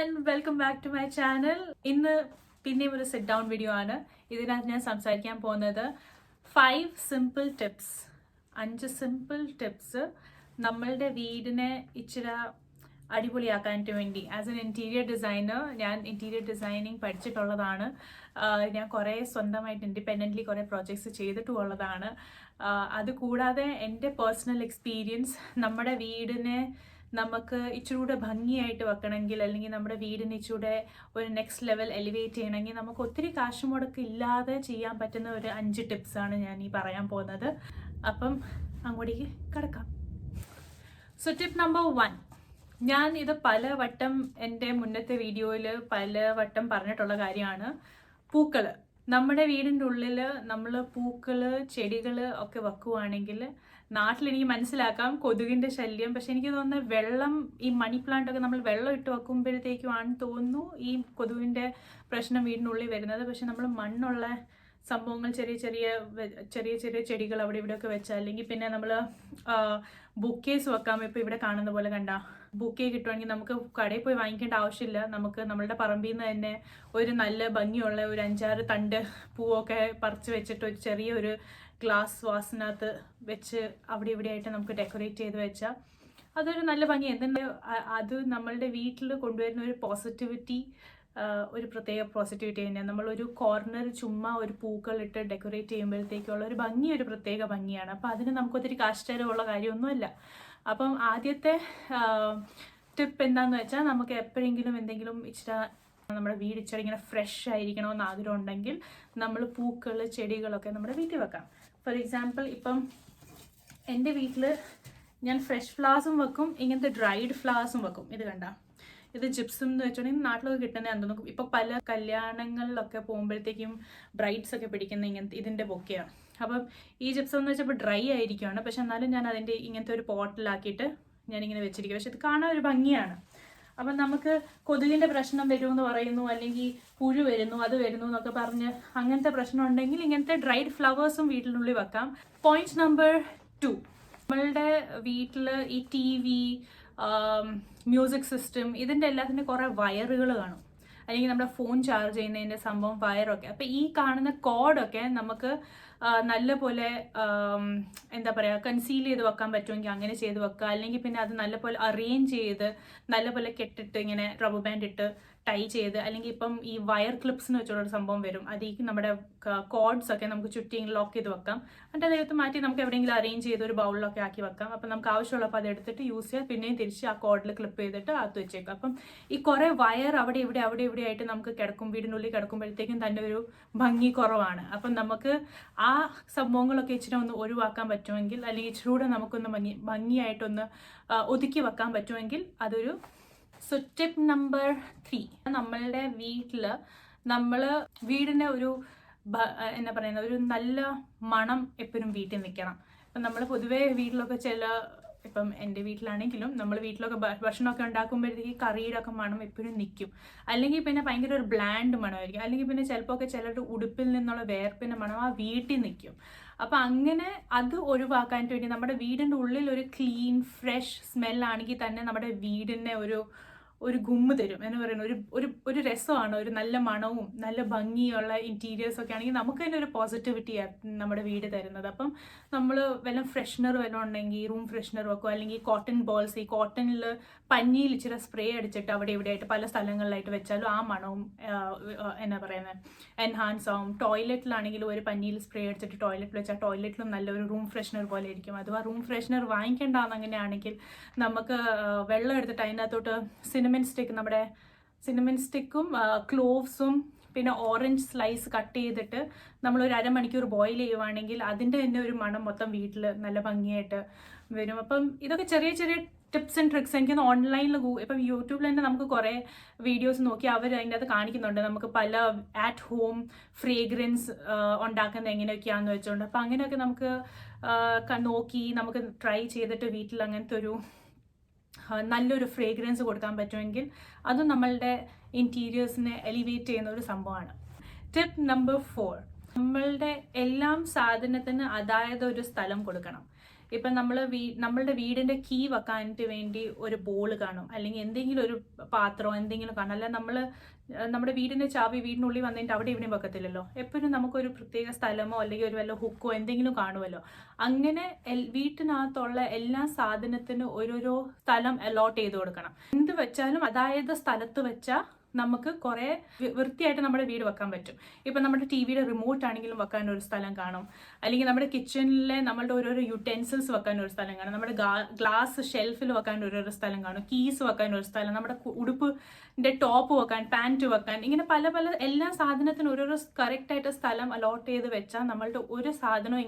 and welcome back to my channel. ഇന്ന് പിന്നെയും ഒരു സിറ്റ് ഡൗൺ വീഡിയോ ആണ്. ഇതിനകത്ത് ഞാൻ സംസാരിക്കാൻ പോകുന്നത് 5 സിമ്പിൾ ടിപ്സ്, 5 സിമ്പിൾ ടിപ്സ് നമ്മളുടെ വീടിനെ ഇച്ചിരി അടിപൊളിയാക്കാനായിട്ട് വേണ്ടി. ആസ് എൻ ഇൻറ്റീരിയർ ഡിസൈനർ ഞാൻ ഇൻറ്റീരിയർ ഡിസൈനിങ് പഠിച്ചിട്ടുള്ളതാണ്. ഞാൻ കുറേ സ്വന്തമായിട്ട് ഇൻഡിപെൻഡൻ്റ്ലി കുറേ പ്രോജക്ട്സ് ചെയ്തിട്ടുള്ളതാണ്. അതുകൂടാതെ എൻ്റെ പേഴ്സണൽ എക്സ്പീരിയൻസ് നമ്മുടെ വീടിനെ നമുക്ക് ഇച്ചിരൂടെ ഭംഗിയായിട്ട് വെക്കണമെങ്കിൽ, അല്ലെങ്കിൽ നമ്മുടെ വീടിന് ഇച്ചിരൂടെ ഒരു നെക്സ്റ്റ് ലെവൽ എലിവേറ്റ് ചെയ്യണമെങ്കിൽ നമുക്ക് ഒത്തിരി കാശ് മുടക്ക് ഇല്ലാതെ ചെയ്യാൻ പറ്റുന്ന ഒരു 5 ടിപ്സാണ് ഞാൻ ഈ പറയാൻ പോകുന്നത്. അപ്പം അങ്ങോട്ടേക്ക് കിടക്കാം. സോ ടിപ്പ് നമ്പർ 1, ഞാൻ ഇത് പലവട്ടം എൻ്റെ മുന്നത്തെ വീഡിയോയിൽ പലവട്ടം പറഞ്ഞിട്ടുള്ള കാര്യമാണ്. പൂക്കൾ. നമ്മുടെ വീടിൻ്റെ ഉള്ളിൽ നമ്മൾ പൂക്കൾ, ചെടികൾ ഒക്കെ വെക്കുവാണെങ്കിൽ നാട്ടിൽ എനിക്ക് മനസ്സിലാക്കാം കൊതുകിൻ്റെ ശല്യം, പക്ഷെ എനിക്ക് തോന്നുന്നത് വെള്ളം, ഈ മണി പ്ലാന്റ് ഒക്കെ നമ്മൾ വെള്ളം ഇട്ട് വെക്കുമ്പോഴത്തേക്കുമാണ് തോന്നുന്നു ഈ കൊതുകിൻ്റെ പ്രശ്നം വീടിനുള്ളിൽ വരുന്നത്. പക്ഷെ നമ്മൾ മണ്ണുള്ള സംഭവങ്ങൾ, ചെറിയ ചെറിയ ചെടികൾ അവിടെ ഇവിടെയൊക്കെ വെച്ചാൽ, അല്ലെങ്കിൽ പിന്നെ നമ്മൾ ബുക്കേസ് വെക്കാം. ഇപ്പോൾ ഇവിടെ കാണുന്ന പോലെ കണ്ട ബുക്കേ കിട്ടുവാണെങ്കിൽ നമുക്ക് കടയിൽ പോയി വാങ്ങിക്കേണ്ട ആവശ്യമില്ല. നമുക്ക് നമ്മളുടെ പറമ്പിൽ നിന്ന് തന്നെ ഒരു നല്ല ഭംഗിയുള്ള ഒരു 5-6 തണ്ട് പൂവൊക്കെ പറിച്ച് വെച്ചിട്ട് ഒരു ചെറിയൊരു ഗ്ലാസ് വാസിനകത്ത് വെച്ച് അവിടെ ഇവിടെ ആയിട്ട് നമുക്ക് ഡെക്കറേറ്റ് ചെയ്ത് വെച്ചാൽ അതൊരു നല്ല ഭംഗി. അത് നമ്മളുടെ വീട്ടിൽ കൊണ്ടുവരുന്ന ഒരു പോസിറ്റിവിറ്റി, ഒരു പ്രത്യേക പോസിറ്റിവിറ്റി തന്നെയാണ്. നമ്മളൊരു കോർണർ ചുമ്മാ ഒരു പൂക്കളിട്ട് ഡെക്കറേറ്റ് ചെയ്യുമ്പോഴത്തേക്കുള്ള ഒരു ഭംഗി, ഒരു പ്രത്യേക ഭംഗിയാണ്. അപ്പം അതിന് നമുക്കൊത്തിരി കാശ്ചര്യമുള്ള കാര്യമൊന്നുമല്ല. അപ്പം ആദ്യത്തെ ടിപ്പ് എന്താണെന്ന് വെച്ചാൽ, നമുക്ക് എപ്പോഴെങ്കിലും എന്തെങ്കിലും ഇച്ചിരി നമ്മുടെ വീട് ഇച്ചിരി ഇങ്ങനെ ഫ്രഷ് ആയിരിക്കണമെന്ന് ആഗ്രഹം ഉണ്ടെങ്കിൽ നമ്മൾ പൂക്കൾ, ചെടികളൊക്കെ നമ്മുടെ വീട്ടിൽ വെക്കാം. ഫോർ എക്സാമ്പിൾ, ഇപ്പം എൻ്റെ വീട്ടിൽ ഞാൻ ഫ്രഷ് ഫ്ലവേഴ്സും വെക്കും, ഇങ്ങനത്തെ ഡ്രൈഡ് ഫ്ലവേഴ്സും വെക്കും. ഇത് കണ്ട, ഇത് ജിപ്സം എന്ന് വെച്ചിട്ടുണ്ടെങ്കിൽ നാട്ടിലൊക്കെ കിട്ടുന്നതാണെന്ന് തോന്നുന്നു. ഇപ്പം പല കല്യാണങ്ങളിലൊക്കെ പോകുമ്പോഴത്തേക്കും ബ്രൈഡ്സ് ഒക്കെ പിടിക്കുന്ന ഇങ്ങനത്തെ ഇതിൻ്റെ ബൊക്കെയാണ്. അപ്പം ഈ ജിപ്സം എന്ന് വെച്ചപ്പോൾ ഡ്രൈ ആയിരിക്കുകയാണ്, പക്ഷെ എന്നാലും ഞാൻ അതിൻ്റെ ഇങ്ങനത്തെ ഒരു പോട്ടിലാക്കിയിട്ട് ഞാനിങ്ങനെ വെച്ചിരിക്കും. പക്ഷെ ഇത് കാണാൻ ഒരു ഭംഗിയാണ്. അപ്പം നമുക്ക് കൊതുകിൻ്റെ പ്രശ്നം വരുമെന്ന് പറയുന്നു, അല്ലെങ്കിൽ പുഴു വരുന്നു, അത് വരുന്നു എന്നൊക്കെ പറഞ്ഞ് അങ്ങനത്തെ പ്രശ്നം ഉണ്ടെങ്കിൽ ഇങ്ങനത്തെ ഡ്രൈഡ് ഫ്ലവേഴ്സും വീട്ടിനുള്ളിൽ വെക്കാം. പോയിന്റ് നമ്പർ 2, നമ്മളുടെ വീട്ടിൽ ഈ TV, മ്യൂസിക് സിസ്റ്റം, ഇതിൻ്റെ എല്ലാത്തിൻ്റെ കുറേ വയറുകൾ കാണും, അല്ലെങ്കിൽ നമ്മുടെ ഫോൺ ചാർജ് ചെയ്യുന്നതിൻ്റെ സംഭവം വയറൊക്കെ. അപ്പം ഈ കാണുന്ന കോഡൊക്കെ നമുക്ക് നല്ലപോലെ എന്താ പറയുക, കൺസീൽ ചെയ്ത് വെക്കാൻ പറ്റുമെങ്കിൽ അങ്ങനെ ചെയ്ത് വെക്കുക. അല്ലെങ്കിൽ പിന്നെ അത് നല്ലപോലെ അറേഞ്ച് ചെയ്ത് നല്ലപോലെ കെട്ടിട്ട് ഇങ്ങനെ റബ്ബർ ബാൻഡ് ഇട്ട് ടൈ ചെയ്ത്, അല്ലെങ്കിൽ ഇപ്പം ഈ വയർ ക്ലിപ്സ് എന്ന് വെച്ചുള്ളൊരു സംഭവം വരും, അതിലേക്ക് നമ്മുടെ കോഡ്സ് ഒക്കെ നമുക്ക് ചുറ്റി ലോക്ക് ചെയ്ത് വെക്കാം. എന്നിട്ട് അതെടുത്ത് മാറ്റി നമുക്ക് എവിടെയെങ്കിലും അറേഞ്ച് ചെയ്ത് ഒരു ബൗളിലൊക്കെ ആക്കി വെക്കാം. അപ്പം നമുക്ക് ആവശ്യമുള്ളപ്പോൾ അത് എടുത്തിട്ട് യൂസ് ചെയ്യാം, പിന്നെയും തിരിച്ച് ആ കോഡിൽ ക്ലിപ്പ് ചെയ്തിട്ട് അകത്ത് വെച്ചേക്കാം. അപ്പം ഈ കുറേ വയർ അവിടെ ഇവിടെ ആയിട്ട് നമുക്ക് വീടിനുള്ളിൽ കിടക്കുമ്പോഴത്തേക്കും തന്നെ ഒരു ഭംഗി കുറവാണ്. അപ്പം നമുക്ക് ആ സംഭവങ്ങളൊക്കെ ഇച്ചിരി ഒന്ന് ഒഴിവാക്കാൻ പറ്റുമെങ്കിൽ, അല്ലെങ്കിൽ ഇച്ചിരി കൂടെ നമുക്കൊന്ന് ഭംഗിയായിട്ടൊന്ന് ഒതുക്കി വെക്കാൻ പറ്റുമെങ്കിൽ അതൊരു. സോ ടിപ്പ് നമ്പർ 3, നമ്മളുടെ വീട്ടിൽ വീടിൻ്റെ ഒരു എന്താ പറയുന്ന ഒരു നല്ല മണം എപ്പോഴും വീട്ടിൽ നിൽക്കണം. ഇപ്പം നമ്മൾ പൊതുവേ വീട്ടിലൊക്കെ ഇപ്പം എൻ്റെ വീട്ടിലാണെങ്കിലും നമ്മൾ വീട്ടിലൊക്കെ ഭക്ഷണമൊക്കെ ഉണ്ടാക്കുമ്പോഴത്തേക്ക് കറിയുടെ ഒക്കെ മണം എപ്പോഴും നിൽക്കും. അല്ലെങ്കിൽ പിന്നെ ഭയങ്കര ഒരു ബ്ലാൻഡ് മണമായിരിക്കും. അല്ലെങ്കിൽ പിന്നെ ചിലപ്പോൾ ഒക്കെ ചിലരുടെ ഉടുപ്പിൽ നിന്നുള്ള വേർപ്പിൻ്റെ മണം ആ വീട്ടിൽ നിൽക്കും. അപ്പം അങ്ങനെ അത് ഒഴിവാക്കാനായിട്ട് വേണ്ടി നമ്മുടെ വീടിൻ്റെ ഉള്ളിൽ ഒരു ക്ലീൻ ഫ്രഷ് സ്മെല്ലാണെങ്കിൽ തന്നെ നമ്മുടെ വീടിനെ ഒരു ഗുമ്മ് തരും എന്ന് പറയുന്നത്. ഒരു രസമാണ്, ഒരു നല്ല മണവും നല്ല ഭംഗിയുള്ള ഇൻറ്റീരിയേഴ്സ് ഒക്കെ ആണെങ്കിൽ നമുക്ക് തന്നെ ഒരു പോസിറ്റിവിറ്റിയാണ് നമ്മുടെ വീട് തരുന്നത്. അപ്പം നമ്മൾ ഫ്രഷ്നർ വല്ലതും ഉണ്ടെങ്കിൽ റൂം ഫ്രഷ്നർ വെക്കുക, അല്ലെങ്കിൽ കോട്ടൺ ബോൾസ്, ഈ കോട്ടണിൽ പഞ്ഞിയിൽ ഇച്ചിരി സ്പ്രേ അടിച്ചിട്ട് അവിടെ ഇവിടെ ആയിട്ട് പല സ്ഥലങ്ങളിലായിട്ട് വെച്ചാലും ആ മണവും എന്നാ പറയുന്നത് എൻഹാൻസ് ആവും. ടോയ്ലറ്റിലാണെങ്കിലും ഒരു പഞ്ഞിയിൽ സ്പ്രേ അടിച്ചിട്ട് ടോയ്ലറ്റിൽ വെച്ചാൽ ടോയ്ലറ്റിലും നല്ലൊരു റൂം ഫ്രഷ്നർ പോലെ ഇരിക്കും. അഥവാ റൂം ഫ്രഷ്നർ വാങ്ങിക്കേണ്ടാന്ന് അങ്ങനെയാണെങ്കിൽ നമുക്ക് വെള്ളം എടുത്തിട്ട് അതിനകത്തോട്ട് നമ്മുടെ സിനമൻ സ്റ്റിക്കും ക്ലോവ്സും പിന്നെ ഓറഞ്ച് സ്ലൈസ് കട്ട് ചെയ്തിട്ട് നമ്മളൊരു അരമണിക്കൂർ ബോയിൽ ചെയ്യുവാണെങ്കിൽ അതിൻ്റെ തന്നെ ഒരു മണം മൊത്തം വീട്ടിൽ നല്ല ഭംഗിയായിട്ട് വരും. അപ്പം ഇതൊക്കെ ചെറിയ ചെറിയ ടിപ്സ് ആൻഡ് ട്രിക്സ്. എനിക്കൊന്ന് ഓൺലൈനിൽ ഇപ്പം യൂട്യൂബിൽ തന്നെ നമുക്ക് കുറേ വീഡിയോസ് നോക്കി അവർ അതിൻ്റെ അത് കാണിക്കുന്നുണ്ട്, നമുക്ക് പല ആറ്റ് ഹോം ഫ്രേഗ്രൻസ് ഉണ്ടാക്കുന്നത് എങ്ങനെയൊക്കെയാണെന്ന് വെച്ചുകൊണ്ട്. അപ്പം അങ്ങനെയൊക്കെ നമുക്ക് നോക്കി നമുക്ക് ട്രൈ ചെയ്തിട്ട് വീട്ടിൽ അങ്ങനത്തെ ഒരു നല്ലൊരു ഫ്രേഗ്രൻസ് കൊടുക്കാൻ പറ്റുമെങ്കിൽ അതും നമ്മളുടെ ഇൻറ്റീരിയേഴ്സിനെ എലിവേറ്റ് ചെയ്യുന്ന ഒരു സംഭവമാണ്. ടിപ്പ് നമ്പർ 4, നമ്മളുടെ എല്ലാം സാധനത്തിന് അതായത് ഒരു സ്ഥലം കൊടുക്കണം. ഇപ്പം നമ്മളുടെ വീടിൻ്റെ കീ വെക്കാനായിട്ട് വേണ്ടി ഒരു ബോൾ കാണും, അല്ലെങ്കിൽ എന്തെങ്കിലും ഒരു പാത്രമോ എന്തെങ്കിലും കാണും. അല്ല നമ്മുടെ വീടിൻ്റെ ചാവി വീടിനുള്ളിൽ വന്നിട്ട് അവിടെ ഇവിടെയും വെക്കത്തില്ലല്ലോ. എപ്പോഴും നമുക്കൊരു പ്രത്യേക സ്ഥലമോ അല്ലെങ്കിൽ ഒരു വല്ല ഹുക്കോ എന്തെങ്കിലും കാണുമല്ലോ. അങ്ങനെ വീട്ടിനകത്തുള്ള എല്ലാ സാധനത്തിനും ഓരോരോ സ്ഥലം അലോട്ട് ചെയ്ത് കൊടുക്കണം. എന്ത് വെച്ചാലും അതായത് സ്ഥലത്ത് വെച്ചാൽ നമുക്ക് കുറേ വൃത്തിയായിട്ട് നമ്മുടെ വീട് വെക്കാൻ പറ്റും. ഇപ്പം നമ്മുടെ ടി വിയുടെ റിമോട്ട് ആണെങ്കിലും വെക്കാൻ ഒരു സ്ഥലം കാണും, അല്ലെങ്കിൽ നമ്മുടെ കിച്ചണിലെ നമ്മളുടെ ഓരോരോ യുടെൻസിൽസ് വെക്കാൻ ഒരു സ്ഥലം കാണും, നമ്മുടെ ഗ്ലാസ് ഷെൽഫിൽ വെക്കാൻ ഓരോരോ സ്ഥലം കാണും, കീസ് വെക്കാൻ ഒരു സ്ഥലം, നമ്മുടെ ഉടുപ്പിൻ്റെ ടോപ്പ് വെക്കാൻ, പാൻറ്റ് വെക്കാൻ, ഇങ്ങനെ പല പല എല്ലാ സാധനത്തിനും ഓരോരോ കറക്റ്റായിട്ട് സ്ഥലം അലോട്ട് ചെയ്ത് വെച്ചാൽ നമ്മളുടെ ഒരു സാധനവും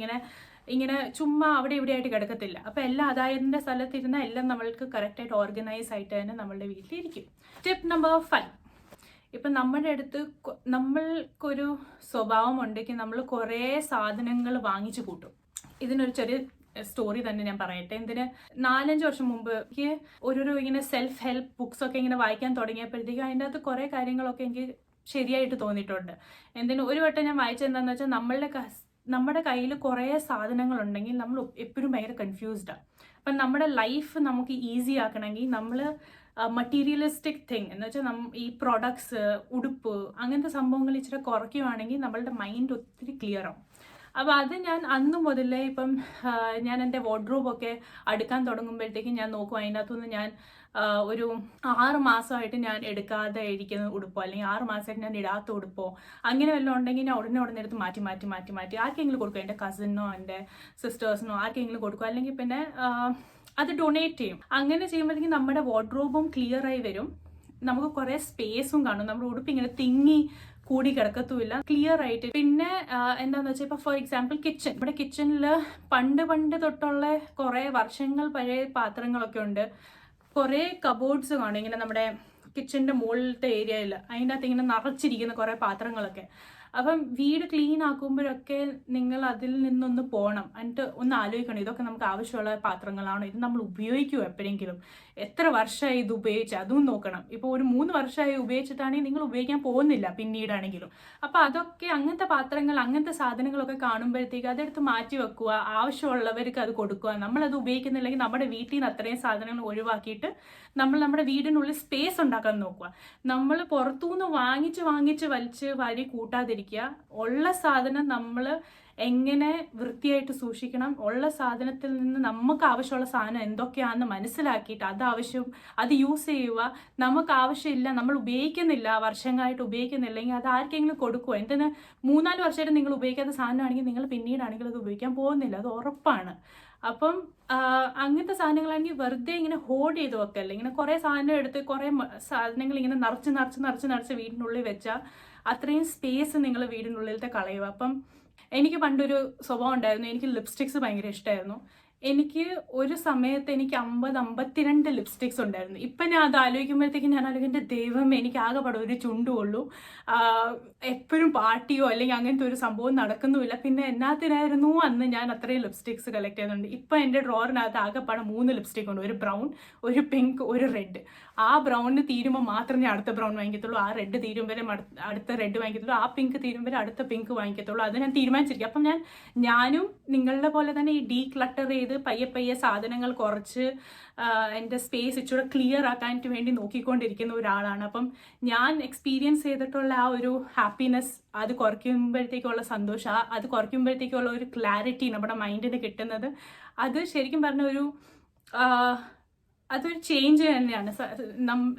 ഇങ്ങനെ ചുമ്മാ അവിടെ ഇവിടെ ആയിട്ട് കിടക്കത്തില്ല. അപ്പോൾ എല്ലാം അതായതിൻ്റെ സ്ഥലത്തിരുന്നാൽ എല്ലാം നമ്മൾക്ക് കറക്റ്റായിട്ട് ഓർഗനൈസ് ആയിട്ട് തന്നെ നമ്മളുടെ വീട്ടിലിരിക്കും. Tip number 5. ഇപ്പം നമ്മുടെ അടുത്ത് നമ്മൾക്കൊരു സ്വഭാവം ഉണ്ടെങ്കിൽ നമ്മൾ കുറേ സാധനങ്ങൾ വാങ്ങിച്ചു കൂട്ടും. ഇതിനൊരു ചെറിയ സ്റ്റോറി തന്നെ ഞാൻ പറയട്ടെ. 4-5 വർഷം മുമ്പ് എനിക്ക് ഓരോരോ ഇങ്ങനെ സെൽഫ് ഹെൽപ്പ് ബുക്സ് ഒക്കെ ഇങ്ങനെ വായിക്കാൻ തുടങ്ങിയപ്പോഴത്തേക്കും അതിൻ്റെ അകത്ത് കുറേ കാര്യങ്ങളൊക്കെ എനിക്ക് ശരിയായിട്ട് തോന്നിയിട്ടുണ്ട്. ഒരു വട്ടം ഞാൻ വായിച്ചെന്താണെന്ന് വെച്ചാൽ നമ്മുടെ കയ്യിൽ കുറേ സാധനങ്ങളുണ്ടെങ്കിൽ നമ്മൾ എപ്പോഴും ഭയങ്കര കൺഫ്യൂസ്ഡാണ്. അപ്പം നമ്മുടെ ലൈഫ് നമുക്ക് ഈസി ആക്കണമെങ്കിൽ നമ്മൾ മറ്റീരിയലിസ്റ്റിക് തിങ് എന്ന് വെച്ചാൽ ഈ പ്രൊഡക്ട്സ്, ഉടുപ്പ്, അങ്ങനത്തെ സംഭവങ്ങൾ ഇച്ചിരി കുറയ്ക്കുകയാണെങ്കിൽ നമ്മളുടെ മൈൻഡ് ഒത്തിരി ക്ലിയർ ആവും. അപ്പോൾ അത് ഞാൻ അന്ന് മുതലേ ഇപ്പം ഞാൻ എൻ്റെ വാർഡ്രോബൊക്കെ അടുക്കാൻ തുടങ്ങുമ്പോഴത്തേക്കും ഞാൻ നോക്കും, അതിനകത്തുനിന്ന് ഞാൻ ഒരു 6 മാസമായിട്ട് ഞാൻ എടുക്കാതെ ഇരിക്കുന്ന ഉടുപ്പോ അല്ലെങ്കിൽ 6 മാസമായിട്ട് ഞാൻ ഇടാത്ത ഉടുപ്പോ അങ്ങനെ വല്ലതും ഉണ്ടെങ്കിൽ ഞാൻ ഉടനെ എടുത്ത് മാറ്റി ആർക്കെങ്കിലും കൊടുക്കും, എൻ്റെ കസിനോ എൻ്റെ സിസ്റ്റേഴ്സിനോ ആർക്കെങ്കിലും കൊടുക്കും, അല്ലെങ്കിൽ പിന്നെ അത് ഡൊണേറ്റ് ചെയ്യും. അങ്ങനെ ചെയ്യുമ്പോഴത്തേക്കും നമ്മുടെ വാർഡ്രോബും ക്ലിയർ ആയി വരും, നമുക്ക് കുറേ സ്പേസും കാണും, നമ്മുടെ ഉടുപ്പ് ഇങ്ങനെ തിങ്ങി കൂടി കിടക്കത്തുമില്ല, ക്ലിയർ ആയിട്ട്. പിന്നെ എന്താണെന്ന് വെച്ചാൽ ഇപ്പോൾ ഫോർ എക്സാമ്പിൾ നമ്മുടെ കിച്ചണിൽ പണ്ട് തൊട്ടുള്ള കുറേ വർഷങ്ങൾ പഴയ പാത്രങ്ങളൊക്കെ ഉണ്ട്. കുറേ കബോർഡ്സ് കാണും ഇങ്ങനെ നമ്മുടെ കിച്ചണിൻ്റെ മുകളിലത്തെ ഏരിയയിൽ, അതിൻ്റെ അകത്ത് ഇങ്ങനെ നിറച്ചിരിക്കുന്ന കുറേ പാത്രങ്ങളൊക്കെ. അപ്പം വീട് ക്ലീൻ ആക്കുമ്പോഴൊക്കെ നിങ്ങൾ അതിൽ നിന്നൊന്ന് പോകണം, എന്നിട്ട് ഒന്ന് ആലോചിക്കണം, ഇതൊക്കെ നമുക്ക് ആവശ്യമുള്ള പാത്രങ്ങളാണോ, ഇത് നമ്മൾ ഉപയോഗിക്കുമോ എപ്പോഴെങ്കിലും, എത്ര വർഷമായി ഇത് ഉപയോഗിച്ച് അതും നോക്കണം. ഇപ്പോൾ ഒരു 3 വർഷമായി ഉപയോഗിച്ചിട്ടാണെങ്കിൽ നിങ്ങൾ ഉപയോഗിക്കാൻ പോകുന്നില്ല പിന്നീടാണെങ്കിലും. അപ്പോൾ അതൊക്കെ അങ്ങനത്തെ പാത്രങ്ങൾ അങ്ങനത്തെ സാധനങ്ങളൊക്കെ കാണുമ്പോഴത്തേക്ക് അതെടുത്ത് മാറ്റി വെക്കുക, ആവശ്യമുള്ളവർക്ക് അത് കൊടുക്കുക. നമ്മളത് ഉപയോഗിക്കുന്നില്ലെങ്കിൽ നമ്മുടെ വീട്ടിൽ നിന്ന് അത്രയും സാധനങ്ങൾ ഒഴിവാക്കിയിട്ട് നമ്മൾ നമ്മുടെ വീടിനുള്ളിൽ സ്പേസ് ഉണ്ടാക്കാൻ നോക്കുക. നമ്മൾ പുറത്തുനിന്ന് വാങ്ങിച്ച് വലിച്ച് വാരി കൂട്ടാതിരിക്കുക. ഉള്ള സാധനം നമ്മൾ എങ്ങനെ വൃത്തിയായിട്ട് സൂക്ഷിക്കണം, ഉള്ള സാധനത്തിൽ നിന്ന് നമുക്ക് ആവശ്യമുള്ള സാധനം എന്തൊക്കെയാണെന്ന് മനസ്സിലാക്കിയിട്ട് അത് യൂസ് ചെയ്യുക. നമുക്ക് ആവശ്യമില്ല, നമ്മൾ ഉപയോഗിക്കുന്നില്ല, വർഷങ്ങളായിട്ട് ഉപയോഗിക്കുന്നില്ലെങ്കിൽ അത് ആർക്കെങ്കിലും കൊടുക്കുക. 3-4 വർഷമായിട്ട് നിങ്ങൾ ഉപയോഗിക്കാത്ത സാധനമാണെങ്കിൽ നിങ്ങൾ പിന്നീടാണെങ്കിൽ അത് ഉപയോഗിക്കാൻ പോകുന്നില്ല, അത് ഉറപ്പാണ്. അപ്പം അങ്ങനത്തെ സാധനങ്ങളാണെങ്കിൽ വെറുതെ ഇങ്ങനെ ഹോൾഡ് ചെയ്ത് വെക്കല്ല, ഇങ്ങനെ കുറേ സാധനം എടുത്ത് കുറേ സാധനങ്ങൾ ഇങ്ങനെ നിറച്ച് വീടിനുള്ളിൽ വെച്ചാൽ അത്രയും സ്പേസ് നിങ്ങൾ വീടിനുള്ളിലത്തെ കളയുക. അപ്പം എനിക്ക് പണ്ടൊരു സ്വഭാവം ഉണ്ടായിരുന്നു, എനിക്ക് ലിപ്സ്റ്റിക്സ് ഭയങ്കര ഇഷ്ടമായിരുന്നു. എനിക്ക് ഒരു സമയത്ത് എനിക്ക് 50-52 ലിപ്സ്റ്റിക്സ് ഉണ്ടായിരുന്നു. ഇപ്പം ഞാൻ അത് ആലോചിക്കുമ്പോഴത്തേക്കും ഞാൻ ആലോചിക്കും, എൻ്റെ ദൈവം, എനിക്ക് ആകെപ്പാടെ ഒരു ചുണ്ടുള്ളൂ, എപ്പോഴും പാർട്ടിയോ അല്ലെങ്കിൽ അങ്ങനത്തെ ഒരു സംഭവം നടക്കുന്നുമില്ല, പിന്നെ എന്നാത്തിനായിരുന്നു അന്ന് ഞാൻ അത്രയും ലിപ്സ്റ്റിക്സ് കളക്ട് ചെയ്യുന്നുണ്ട്. ഇപ്പം എൻ്റെ ഡ്രോറിനകത്ത് ആകെപ്പാടെ 3 ലിപ്സ്റ്റിക് ഉണ്ട്, ഒരു ബ്രൗൺ, ഒരു പിങ്ക്, ഒരു റെഡ്. ആ ബ്രൗണിന് തീരുമ്പോൾ മാത്രമേ ഞാൻ അടുത്ത ബ്രൗൺ വാങ്ങിക്കത്തുള്ളൂ, ആ റെഡ് തീരുമ്പോൾ അടുത്ത റെഡ് വാങ്ങിക്കത്തുള്ളൂ, ആ പിങ്ക് തീരുമ്പോൾ അടുത്ത പിങ്ക് വാങ്ങിക്കത്തുള്ളൂ. അത് ഞാൻ തീരുമാനിച്ചിരിക്കും. അപ്പം ഞാനും നിങ്ങളുടെ പോലെ തന്നെ ഈ ഡീക്ലട്ടർ ചെയ്ത് പയ്യെ സാധനങ്ങൾ കുറച്ച് എൻ്റെ സ്പേസ് ഇച്ചിരി ക്ലിയർ ആക്കാനായിട്ട് വേണ്ടി നോക്കിക്കൊണ്ടിരിക്കുന്ന ഒരാളാണ്. അപ്പം ഞാൻ എക്സ്പീരിയൻസ് ചെയ്തിട്ടുള്ള ആ ഒരു ഹാപ്പിനെസ്, അത് കുറയ്ക്കുമ്പോഴത്തേക്കുള്ള സന്തോഷം, അത് കുറയ്ക്കുമ്പോഴത്തേക്കുള്ള ഒരു ക്ലാരിറ്റി നമ്മുടെ മൈൻഡിന് കിട്ടുന്നത്, അത് ശരിക്കും പറഞ്ഞ അതൊരു ചേഞ്ച് തന്നെയാണ്.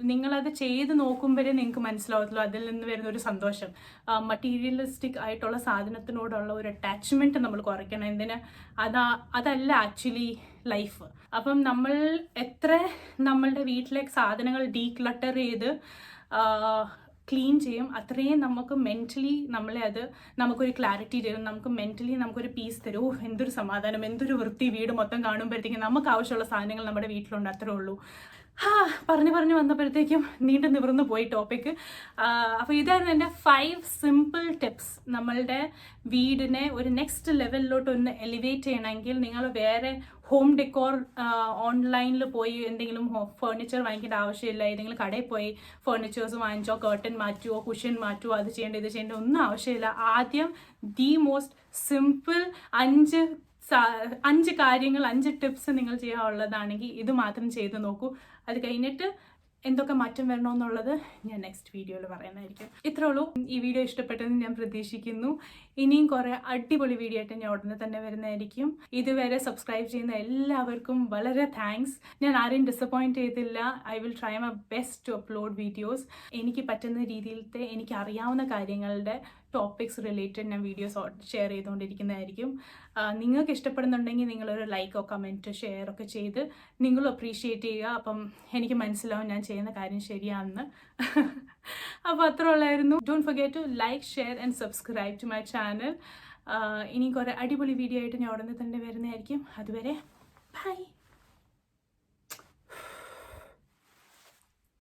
നിങ്ങളത് ചെയ്ത് നോക്കുമ്പോഴേ നിങ്ങൾക്ക് മനസ്സിലാവത്തുള്ളൂ അതിൽ നിന്ന് വരുന്ന ഒരു സന്തോഷം. മറ്റീരിയലിസ്റ്റിക് ആയിട്ടുള്ള സാധനത്തിനോടുള്ള ഒരു അറ്റാച്ച്മെൻറ്റ് നമ്മൾ കുറയ്ക്കണം. അതല്ല ആക്ച്വലി ലൈഫ്. അപ്പം നമ്മൾ എത്ര നമ്മളുടെ വീട്ടിലെ സാധനങ്ങൾ ഡീക്ലട്ടർ ചെയ്ത് ക്ലീൻ ചെയ്യും, അത്രയും നമുക്ക് മെൻ്റലി നമുക്കൊരു ക്ലാരിറ്റി തരും, നമുക്ക് മെൻ്റലി നമുക്കൊരു പീസ് തരും. എന്തൊരു സമാധാനം, എന്തൊരു വൃത്തി, വീട് മൊത്തം കാണുമ്പോഴത്തേക്കും നമുക്ക് ആവശ്യമുള്ള സാധനങ്ങൾ നമ്മുടെ വീട്ടിലുണ്ട്, അത്രേ ഉള്ളൂ. പറഞ്ഞു വന്നപ്പോഴത്തേക്കും നീണ്ടു നിവർന്നു പോയി ടോപ്പിക്ക്. അപ്പോൾ ഇതായിരുന്നു എൻ്റെ 5 സിമ്പിൾ ടിപ്സ്. നമ്മളുടെ വീടിനെ ഒരു നെക്സ്റ്റ് ലെവലിലോട്ട് ഒന്ന് എലിവേറ്റ് ചെയ്യണമെങ്കിൽ നിങ്ങൾ വേറെ ഹോം ഡെക്കോർ ഓൺലൈനിൽ പോയി എന്തെങ്കിലും ഫർണിച്ചർ വാങ്ങിക്കേണ്ട ആവശ്യമില്ല. ഏതെങ്കിലും കടയിൽ പോയി ഫർണിച്ചേഴ്സ് വാങ്ങിച്ചോ, കർട്ടൻ മാറ്റുമോ, കുഷൻ മാറ്റുമോ, ഇത് ചെയ്യേണ്ട ഒന്നും ആവശ്യമില്ല. ആദ്യം ദി മോസ്റ്റ് സിമ്പിൾ 5 5 കാര്യങ്ങൾ 5 ടിപ്സ് നിങ്ങൾ ചെയ്യാനുള്ളതാണെങ്കിൽ ഇത് മാത്രം ചെയ്ത് നോക്കൂ. അത് കഴിഞ്ഞിട്ട് എന്തൊക്കെ മാറ്റം വരണമെന്നുള്ളത് ഞാൻ നെക്സ്റ്റ് വീഡിയോയിൽ പറയുന്നതായിരിക്കും. ഇത്രേ ഉള്ളൂ. ഈ വീഡിയോ ഇഷ്ടപ്പെട്ടെന്ന് ഞാൻ പ്രതീക്ഷിക്കുന്നു. ഇനിയും കുറേ അടിപൊളി വീഡിയോ ആയിട്ട് ഞാൻ ഉടനെ തന്നെ വരുന്നതായിരിക്കും. ഇതുവരെ സബ്സ്ക്രൈബ് ചെയ്യുന്ന എല്ലാവർക്കും വളരെ താങ്ക്സ്. ഞാൻ ആരെയും ഡിസപ്പോയിൻറ്റ് ചെയ്തില്ല. I will try my best to upload videos. എനിക്ക് പറ്റുന്ന രീതിയിലത്തെ എനിക്ക് അറിയാവുന്ന കാര്യങ്ങളുടെ ടോപ്പിക്സ് റിലേറ്റഡ് ഞാൻ വീഡിയോസ് ഷെയർ ചെയ്തുകൊണ്ടിരിക്കുന്നതായിരിക്കും. നിങ്ങൾക്ക് ഇഷ്ടപ്പെടുന്നുണ്ടെങ്കിൽ നിങ്ങളൊരു ലൈക്കോ കമൻറ്റോ ഷെയർ ഒക്കെ ചെയ്ത് നിങ്ങളും അപ്രീഷിയേറ്റ് ചെയ്യുക. അപ്പം എനിക്ക് മനസ്സിലാവും ഞാൻ ചെയ്യുന്ന കാര്യം ശരിയാണെന്ന്. അപ്പോൾ അത്ര ഉള്ളായിരുന്നു. Don't forget to like, share and subscribe to my channel. ഇനി കുറേ അടിപൊളി വീഡിയോ ആയിട്ട് ഞാൻ ഉടനെ തന്നെ വരുന്നതായിരിക്കും. അതുവരെ ബൈ.